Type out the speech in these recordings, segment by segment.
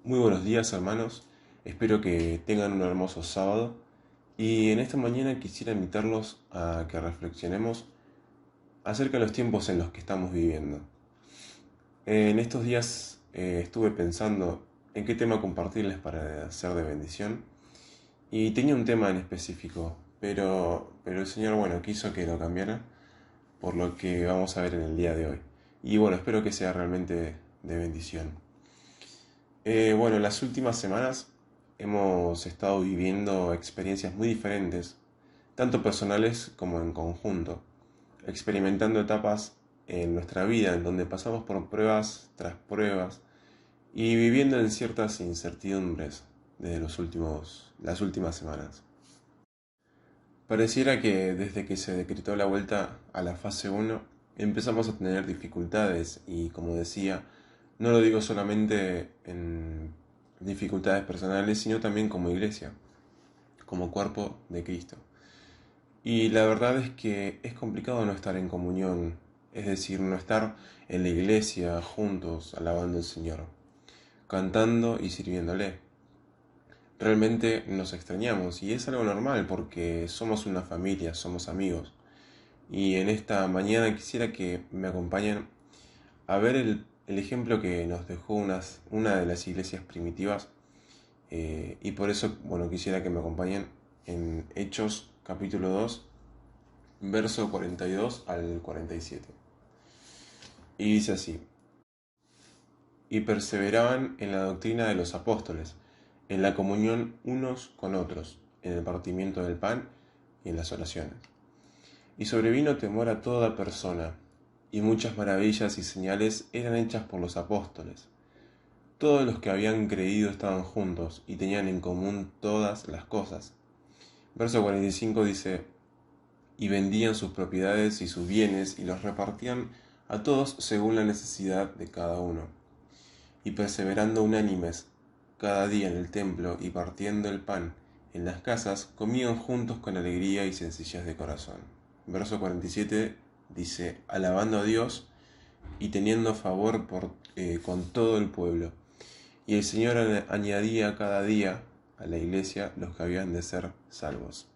Muy buenos días, hermanos. Espero que tengan un hermoso sábado. Y en esta mañana quisiera invitarlos a que reflexionemos acerca de los tiempos en los que estamos viviendo. En estos días estuve pensando en qué tema compartirles para ser de bendición. Y tenía un tema en específico, pero el Señor, bueno, quiso que lo cambiara, por lo que vamos a ver en el día de hoy. Y bueno, espero que sea realmente de bendición. Bueno, en las últimas semanas hemos estado viviendo experiencias muy diferentes, tanto personales como en conjunto, experimentando etapas en nuestra vida en donde pasamos por pruebas tras pruebas y viviendo en ciertas incertidumbres desde las últimas semanas. Pareciera que desde que se decretó la vuelta a la fase uno empezamos a tener dificultades y, como decía, no lo digo solamente en dificultades personales, sino también como iglesia, como cuerpo de Cristo. Y la verdad es que es complicado no estar en comunión, es decir, no estar en la iglesia juntos, alabando al Señor, cantando y sirviéndole. Realmente nos extrañamos y es algo normal porque somos una familia, somos amigos. Y en esta mañana quisiera que me acompañen a ver el ejemplo que nos dejó una de las iglesias primitivas. Y por eso, bueno, quisiera que me acompañen en Hechos capítulo 2 verso 42 al 47. Y dice así: y perseveraban en la doctrina de los apóstoles, en la comunión unos con otros, en el partimiento del pan y en las oraciones. Y sobrevino temor a toda persona, y muchas maravillas y señales eran hechas por los apóstoles. Todos los que habían creído estaban juntos y tenían en común todas las cosas. Verso 45 dice: y vendían sus propiedades y sus bienes y los repartían a todos según la necesidad de cada uno. Y perseverando unánimes cada día en el templo y partiendo el pan en las casas, comían juntos con alegría y sencillez de corazón. Verso 47 dice: alabando a Dios y teniendo favor con todo el pueblo. Y el Señor añadía cada día a la iglesia los que habían de ser salvos.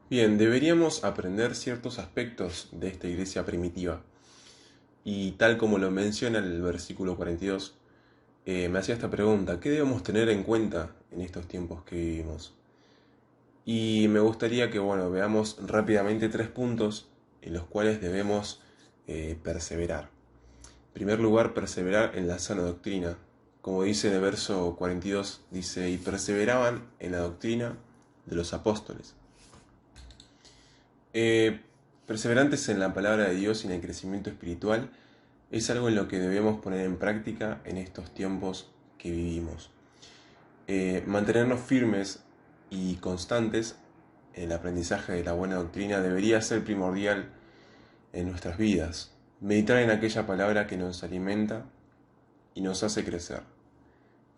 Bien, deberíamos aprender ciertos aspectos de esta iglesia primitiva. Y tal como lo menciona el versículo 42, me hacía esta pregunta: ¿qué debemos tener en cuenta en estos tiempos que vivimos? Y me gustaría que, bueno, veamos rápidamente tres puntos en los cuales debemos perseverar. En primer lugar, perseverar en la sana doctrina. Como dice en el verso 42, dice: y perseveraban en la doctrina de los apóstoles. Eh, Perseverantes en la palabra de Dios y en el crecimiento espiritual es algo en lo que debemos poner en práctica en estos tiempos que vivimos. Mantenernos firmes y constantes en el aprendizaje de la buena doctrina debería ser primordial en nuestras vidas. Meditar en aquella palabra que nos alimenta y nos hace crecer,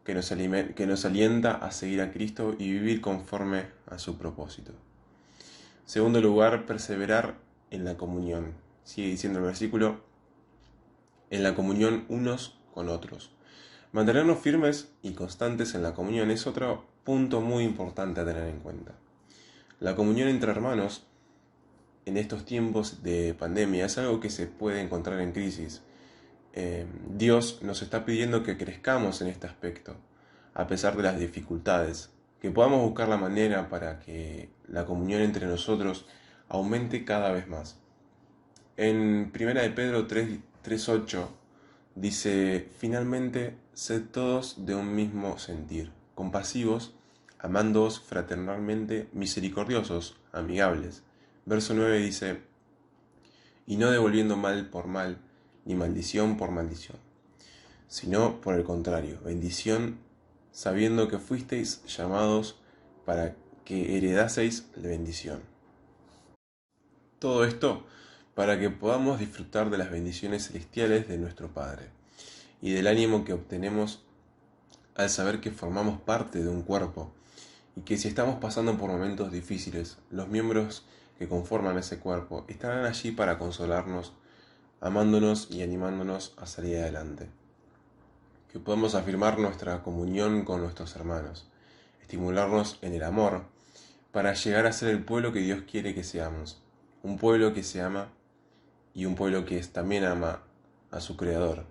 que nos alienta a seguir a Cristo y vivir conforme a su propósito. Segundo lugar, perseverar en la comunión. Sigue diciendo el versículo: en la comunión unos con otros. Mantenernos firmes y constantes en la comunión es otro punto muy importante a tener en cuenta. La comunión entre hermanos en estos tiempos de pandemia es algo que se puede encontrar en crisis. Dios nos está pidiendo que crezcamos en este aspecto, a pesar de las dificultades, que podamos buscar la manera para que la comunión entre nosotros aumente cada vez más. En 1 de Pedro 3:8 dice: finalmente, sed todos de un mismo sentir, compasivos, amándoos fraternalmente, misericordiosos, amigables. Verso 9 dice: y no devolviendo mal por mal, ni maldición por maldición, sino por el contrario, bendición, sabiendo que fuisteis llamados para que heredaseis la bendición. Todo esto para que podamos disfrutar de las bendiciones celestiales de nuestro Padre y del ánimo que obtenemos al saber que formamos parte de un cuerpo y que si estamos pasando por momentos difíciles, los miembros que conforman ese cuerpo estarán allí para consolarnos, amándonos y animándonos a salir adelante. que podamos afirmar nuestra comunión con nuestros hermanos, estimularnos en el amor, para llegar a ser el pueblo que Dios quiere que seamos, un pueblo que se ama y un pueblo que también ama a su Creador.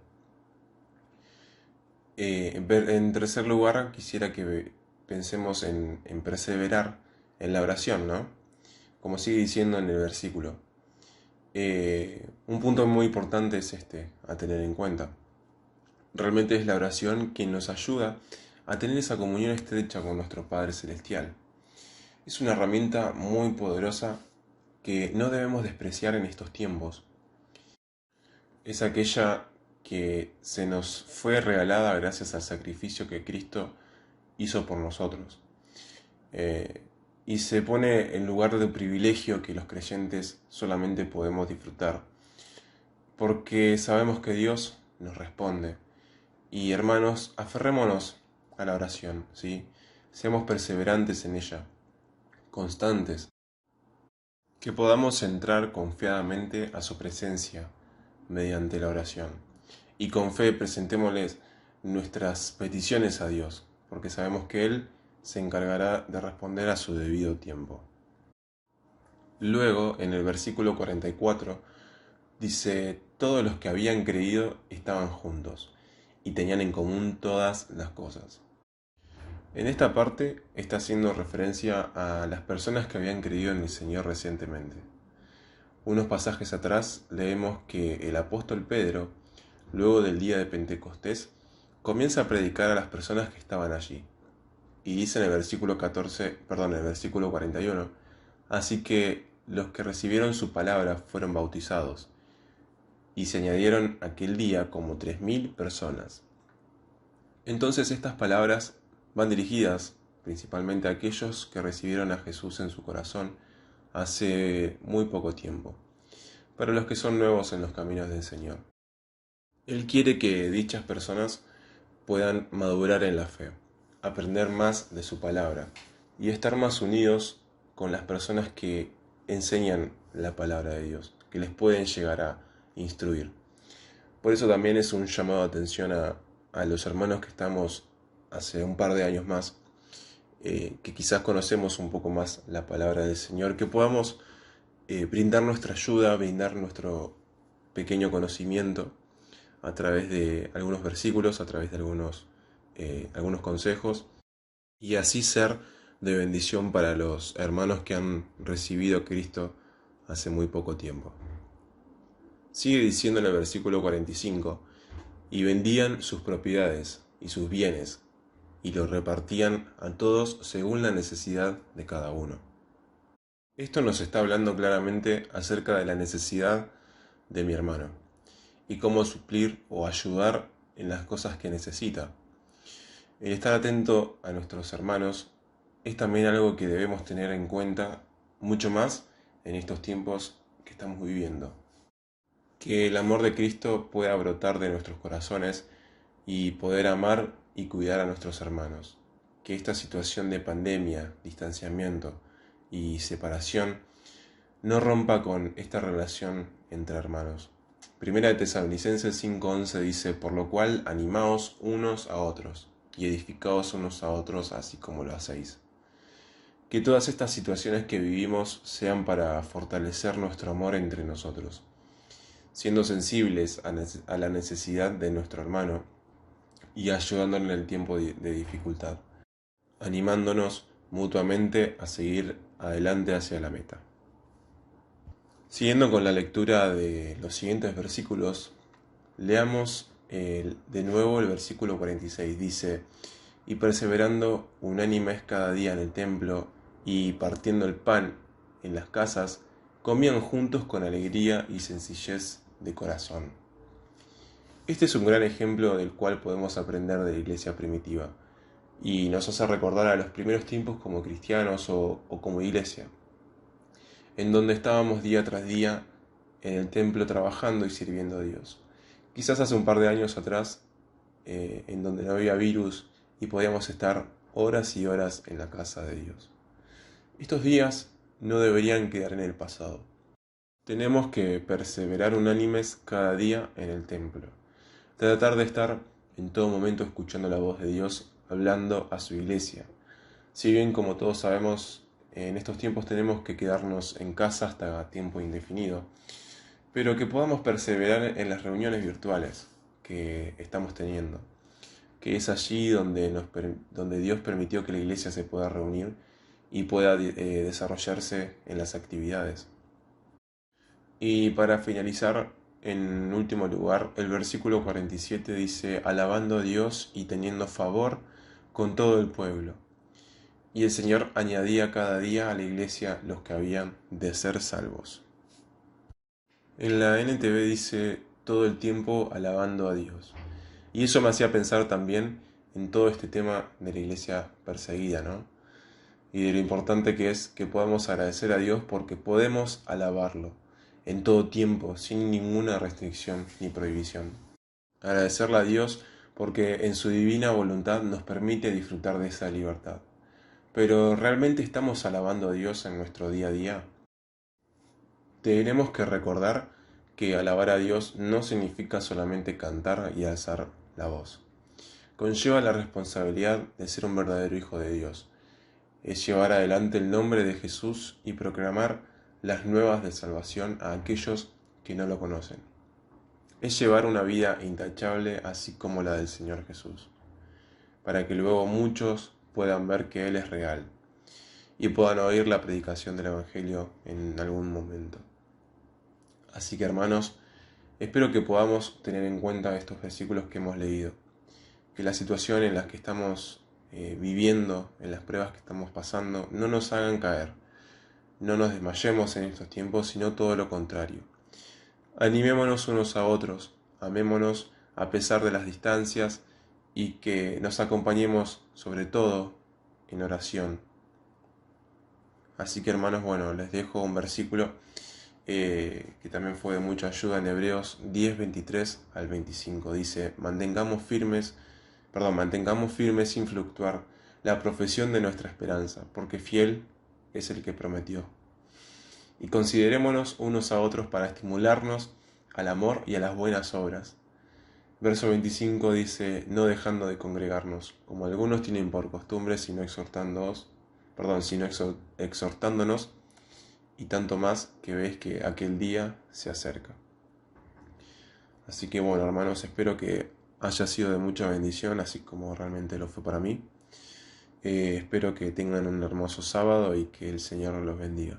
En tercer lugar, quisiera que pensemos en perseverar en la oración, ¿no? Como sigue diciendo en el versículo. Un punto muy importante es este, a tener en cuenta. Realmente es la oración quien nos ayuda a tener esa comunión estrecha con nuestro Padre Celestial. Es una herramienta muy poderosa que no debemos despreciar en estos tiempos. Es aquella que se nos fue regalada gracias al sacrificio que Cristo hizo por nosotros. Y se pone en lugar de privilegio que los creyentes solamente podemos disfrutar, porque sabemos que Dios nos responde. Y hermanos, aferrémonos a la oración, ¿sí? Seamos perseverantes en ella, constantes, que podamos entrar confiadamente a su presencia mediante la oración. Y con fe presentémosles nuestras peticiones a Dios, porque sabemos que Él se encargará de responder a su debido tiempo. Luego, en el versículo 44, dice, todos los que habían creído estaban juntos y tenían en común todas las cosas. En esta parte está haciendo referencia a las personas que habían creído en el Señor recientemente. Unos pasajes atrás leemos que el apóstol Pedro, luego del día de Pentecostés, comienza a predicar a las personas que estaban allí. Y dice en el versículo 41, así que los que recibieron su palabra fueron bautizados, y se añadieron aquel día como 3000 personas. Entonces estas palabras van dirigidas principalmente a aquellos que recibieron a Jesús en su corazón hace muy poco tiempo, para los que son nuevos en los caminos del Señor. Él quiere que dichas personas puedan madurar en la fe, aprender más de su palabra y estar más unidos con las personas que enseñan la palabra de Dios, que les pueden llegar a instruir. Por eso también es un llamado de atención a los hermanos que estamos hace un par de años más, que quizás conocemos un poco más la palabra del Señor, que podamos brindar nuestra ayuda, brindar nuestro pequeño conocimiento a través de algunos versículos, a través de algunos consejos, y así ser de bendición para los hermanos que han recibido a Cristo hace muy poco tiempo. Sigue diciendo en el versículo 45, y vendían sus propiedades y sus bienes, y los repartían a todos según la necesidad de cada uno. Esto nos está hablando claramente acerca de la necesidad de mi hermano, y cómo suplir o ayudar en las cosas que necesita. El estar atento a nuestros hermanos es también algo que debemos tener en cuenta mucho más en estos tiempos que estamos viviendo. Que el amor de Cristo pueda brotar de nuestros corazones y poder amar y cuidar a nuestros hermanos. Que esta situación de pandemia, distanciamiento y separación no rompa con esta relación entre hermanos. Primera de Tesalonicenses 5:11 dice, por lo cual animaos unos a otros y edificaos unos a otros así como lo hacéis. Que todas estas situaciones que vivimos sean para fortalecer nuestro amor entre nosotros, siendo sensibles a la necesidad de nuestro hermano y ayudándolo en el tiempo de dificultad, animándonos mutuamente a seguir adelante hacia la meta. Siguiendo con la lectura de los siguientes versículos, leamos de nuevo el versículo 46. Dice, y perseverando unánimes cada día en el templo y partiendo el pan en las casas, comían juntos con alegría y sencillez de corazón. Este es un gran ejemplo del cual podemos aprender de la iglesia primitiva y nos hace recordar a los primeros tiempos como cristianos o como iglesia, en donde estábamos día tras día en el templo trabajando y sirviendo a Dios. Quizás hace un par de años atrás, en donde no había virus y podíamos estar horas y horas en la casa de Dios. Estos días no deberían quedar en el pasado. Tenemos que perseverar unánimes cada día en el templo. Tratar de estar en todo momento escuchando la voz de Dios hablando a su iglesia. Si bien, como todos sabemos, en estos tiempos tenemos que quedarnos en casa hasta tiempo indefinido, pero que podamos perseverar en las reuniones virtuales que estamos teniendo, que es allí donde Dios permitió que la iglesia se pueda reunir y pueda desarrollarse en las actividades. Y para finalizar, en último lugar, el versículo 47 dice, alabando a Dios y teniendo favor con todo el pueblo. Y el Señor añadía cada día a la iglesia los que habían de ser salvos. En la NTV dice todo el tiempo alabando a Dios. Y eso me hacía pensar también en todo este tema de la iglesia perseguida, ¿no? Y de lo importante que es que podamos agradecer a Dios porque podemos alabarlo en todo tiempo, sin ninguna restricción ni prohibición. Agradecerle a Dios porque en su divina voluntad nos permite disfrutar de esa libertad. Pero ¿realmente estamos alabando a Dios en nuestro día a día? Tenemos que recordar que alabar a Dios no significa solamente cantar y alzar la voz. Conlleva la responsabilidad de ser un verdadero hijo de Dios. Es llevar adelante el nombre de Jesús y proclamar las nuevas de salvación a aquellos que no lo conocen. Es llevar una vida intachable así como la del Señor Jesús, para que luego muchos puedan ver que Él es real y puedan oír la predicación del Evangelio en algún momento. Así que hermanos, espero que podamos tener en cuenta estos versículos que hemos leído, que la situación en la que estamos viviendo, en las pruebas que estamos pasando, no nos hagan caer, no nos desmayemos en estos tiempos, sino todo lo contrario. Animémonos unos a otros, amémonos a pesar de las distancias y que nos acompañemos sobre todo en oración. Así que hermanos, bueno, les dejo un versículo que también fue de mucha ayuda en Hebreos 10, 23 al 25. Dice, mantengamos firmes sin fluctuar la profesión de nuestra esperanza, porque fiel es el que prometió. Y considerémonos unos a otros para estimularnos al amor y a las buenas obras. Verso 25 dice, no dejando de congregarnos, como algunos tienen por costumbre, sino exhortándonos, y tanto más que ves que aquel día se acerca. Así que bueno, hermanos, espero que haya sido de mucha bendición, así como realmente lo fue para mí. Espero que tengan un hermoso sábado y que el Señor los bendiga.